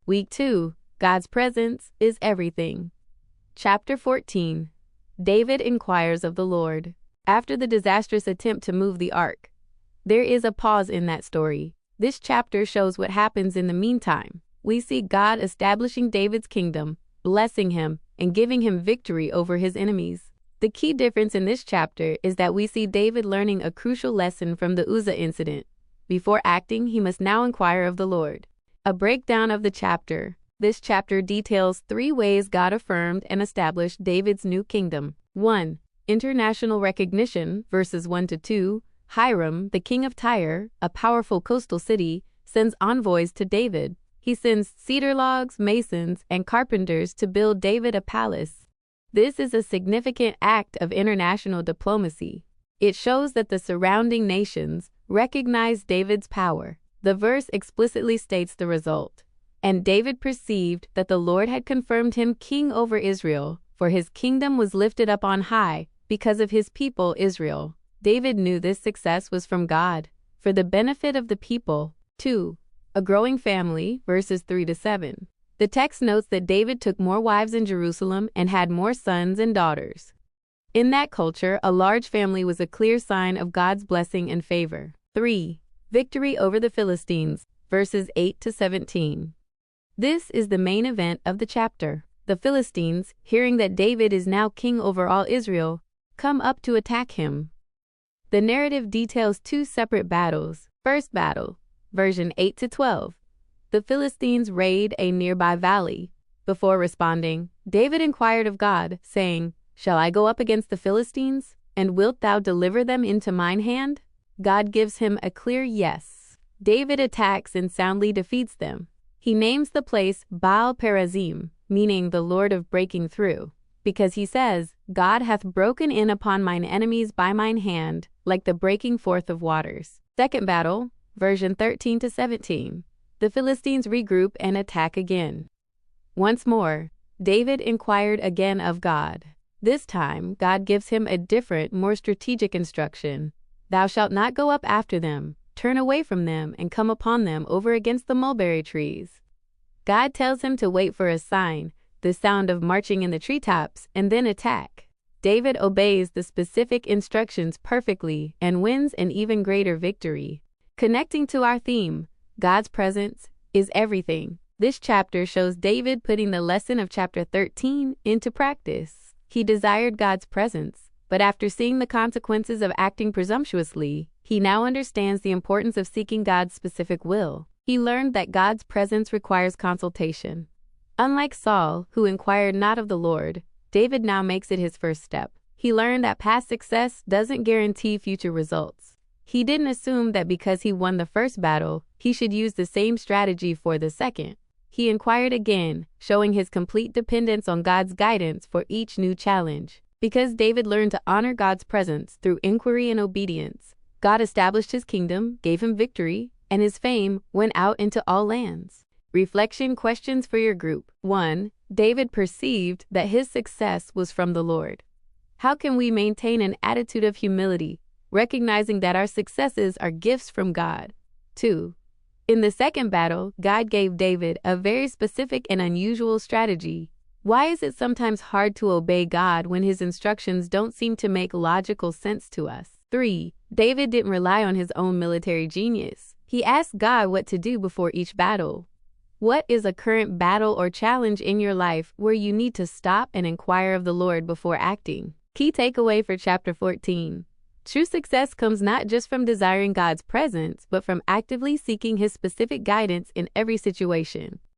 Week 2, God's presence is everything. Chapter 14, David inquires of the Lord. After the disastrous attempt to move the ark, there is a pause in that story. This chapter shows what happens in the meantime. We see God establishing David's kingdom, blessing him, and giving him victory over his enemies. The key difference in this chapter is that we see David learning a crucial lesson from the Uzzah incident. Before acting, he must now inquire of the Lord. A breakdown of the chapter. This chapter details 3 ways God affirmed and established David's new kingdom. 1. International recognition, verses 1-2. Hiram, the king of Tyre, a powerful coastal city, sends envoys to David. He sends cedar logs, masons, and carpenters to build David a palace. This is a significant act of international diplomacy. It shows that the surrounding nations recognize David's power. The verse explicitly states the result. And David perceived that the Lord had confirmed him king over Israel, for his kingdom was lifted up on high because of his people Israel. David knew this success was from God, for the benefit of the people. 2. A growing family, verses 3-7. The text notes that David took more wives in Jerusalem and had more sons and daughters. In that culture, a large family was a clear sign of God's blessing and favor. 3. Victory over the Philistines, verses 8-17. This is the main event of the chapter. The Philistines, hearing that David is now king over all Israel, come up to attack him. The narrative details 2 separate battles. First battle, version 8-12. The Philistines raid a nearby valley. Before responding, David inquired of God, saying, "Shall I go up against the Philistines? And wilt thou deliver them into mine hand?" God gives him a clear yes. David attacks and soundly defeats them. He names the place Baal Perazim, meaning the Lord of breaking through, because he says, "God hath broken in upon mine enemies by mine hand, like the breaking forth of waters." Second battle, version 13-17. The Philistines regroup and attack again. Once more, David inquired again of God. This time, God gives him a different, more strategic instruction. "Thou shalt not go up after them. Turn away from them and come upon them over against the mulberry trees." God tells him to wait for a sign, the sound of marching in the treetops, and then attack. David obeys the specific instructions perfectly and wins an even greater victory. Connecting to our theme, God's presence is everything. This chapter shows David putting the lesson of chapter 13 into practice. He desired God's presence, but after seeing the consequences of acting presumptuously, he now understands the importance of seeking God's specific will. He learned that God's presence requires consultation. Unlike Saul, who inquired not of the Lord, David now makes it his first step. He learned that past success doesn't guarantee future results. He didn't assume that because he won the first battle, he should use the same strategy for the second. He inquired again, showing his complete dependence on God's guidance for each new challenge. Because David learned to honor God's presence through inquiry and obedience, God established his kingdom, gave him victory, and his fame went out into all lands. Reflection questions for your group. 1. David perceived that his success was from the Lord. How can we maintain an attitude of humility, recognizing that our successes are gifts from God? 2. In the second battle, God gave David a very specific and unusual strategy. Why is it sometimes hard to obey God when his instructions don't seem to make logical sense to us? 3. David didn't rely on his own military genius. He asked God what to do before each battle. What is a current battle or challenge in your life where you need to stop and inquire of the Lord before acting? Key takeaway for chapter 14. True success comes not just from desiring God's presence, but from actively seeking his specific guidance in every situation.